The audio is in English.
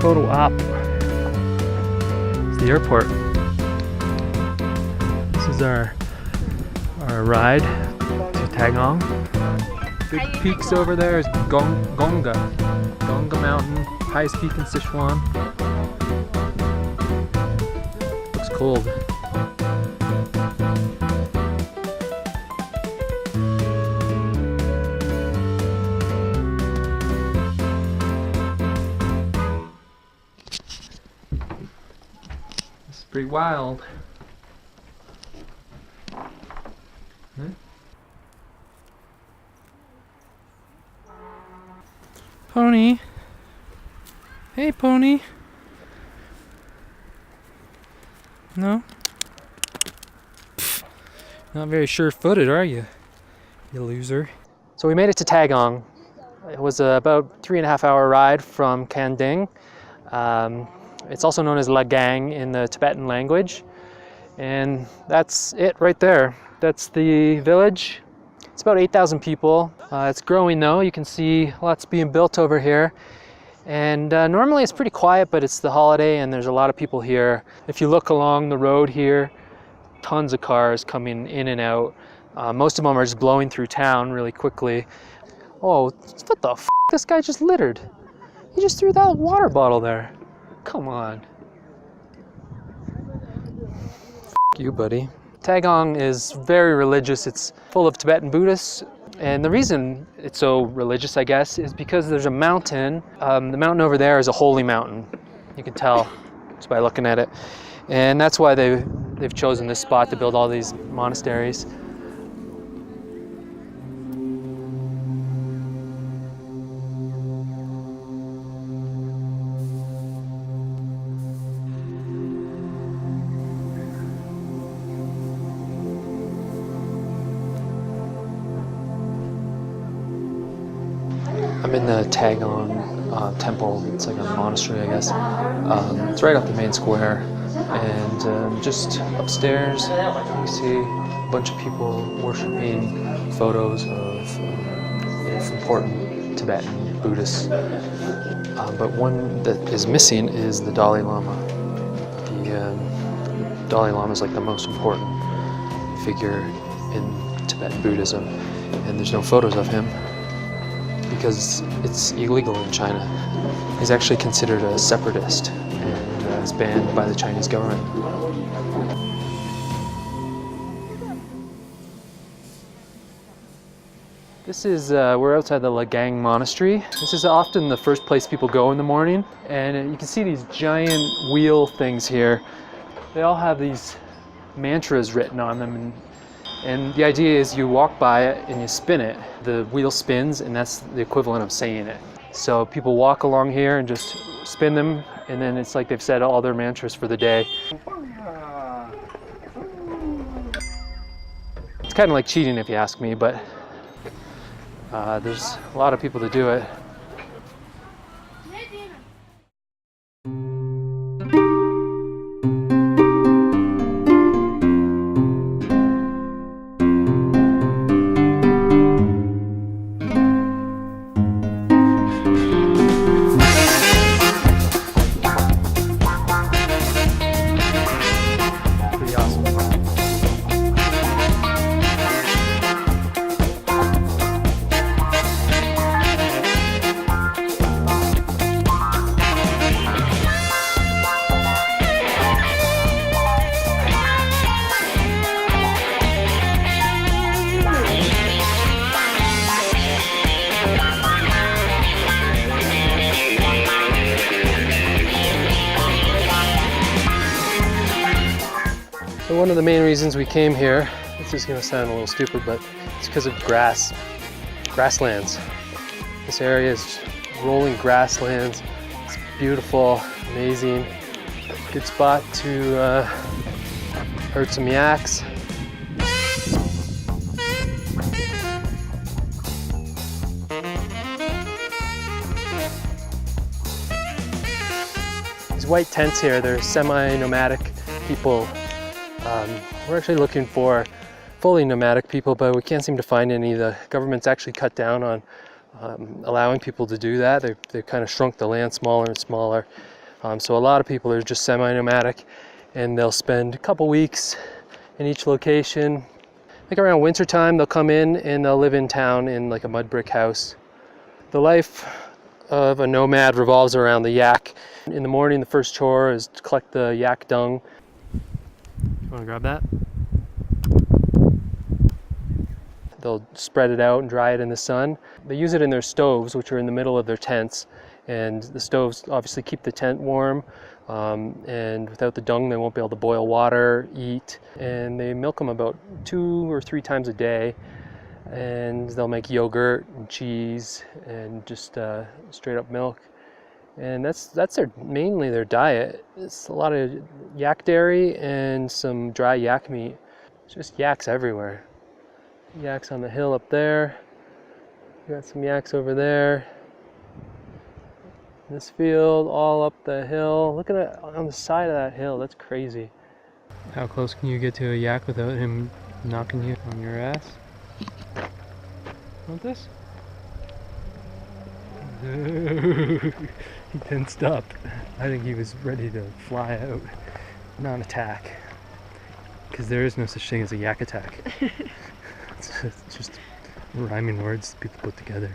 photo op. It's the airport. This is our ride to Tagong. Big peaks over there is Gonga Mountain, highest peak in Sichuan. Looks cold. This is pretty wild. Huh? Pony. Hey, Pony. No? Pfft. Not very sure-footed, are you? You loser. So we made it to Tagong. It was about 3.5 hour ride from Kanding. It's also known as Lagang in the Tibetan language. And that's it right there. That's the village. It's about 8,000 people. It's growing though. You can see lots being built over here. And normally it's pretty quiet, but it's the holiday and there's a lot of people here. If you look along the road here, tons of cars coming in and out. Most of them are just blowing through town really quickly. Oh, what the f***? This guy just littered. He just threw that water bottle there. Come on. F*** you, buddy. Tagong is very religious. It's full of Tibetan Buddhists. And the reason it's so religious, I guess, is because there's a mountain. The mountain over there is a holy mountain. You can tell just by looking at it. And that's why they've chosen this spot to build all these monasteries. I'm in the Tagong temple. It's like a monastery, I guess. It's right off the main square. And just upstairs, you see a bunch of people worshiping, photos of important Tibetan Buddhists. But one that is missing is the Dalai Lama. The Dalai Lama is like the most important figure in Tibetan Buddhism. And there's no photos of him, because it's illegal in China. He's actually considered a separatist and is banned by the Chinese government. This is, we're outside the Tagong Monastery. This is often the first place people go in the morning. And you can see these giant wheel things here. They all have these mantras written on them. And the idea is you walk by it and you spin it. The wheel spins, and that's the equivalent of saying it. So people walk along here and just spin them, and then it's like they've said all their mantras for the day. It's kind of like cheating if you ask me, but there's a lot of people that do it. So one of the main reasons we came here, this is going to sound a little stupid, but it's because of grasslands. This area is rolling grasslands. It's beautiful, amazing. Good spot to herd some yaks. These white tents here, they're semi-nomadic people. We're actually looking for fully nomadic people, but we can't seem to find any. The government's actually cut down on allowing people to do that. They've kind of shrunk the land smaller and smaller. So a lot of people are just semi-nomadic, and they'll spend a couple weeks in each location. Like around winter time, they'll come in and they'll live in town in like a mud brick house. The life of a nomad revolves around the yak. In the morning, the first chore is to collect the yak dung. You want to grab that? They'll spread it out and dry it in the sun. They use it in their stoves, which are in the middle of their tents. And the stoves obviously keep the tent warm. And without the dung, they won't be able to boil water, eat. And they milk them about 2 or 3 times a day. And they'll make yogurt and cheese and just straight up milk. And that's mainly their diet. It's a lot of yak dairy and some dry yak meat. It's just yaks everywhere. Yaks on the hill up there. We got some yaks over there. This field, all up the hill. Look at it on the side of that hill. That's crazy. How close can you get to a yak without him knocking you on your ass? Want this? He tensed up. I think he was ready to fly out, not attack. Because there is no such thing as a yak attack. It's just rhyming words people put together.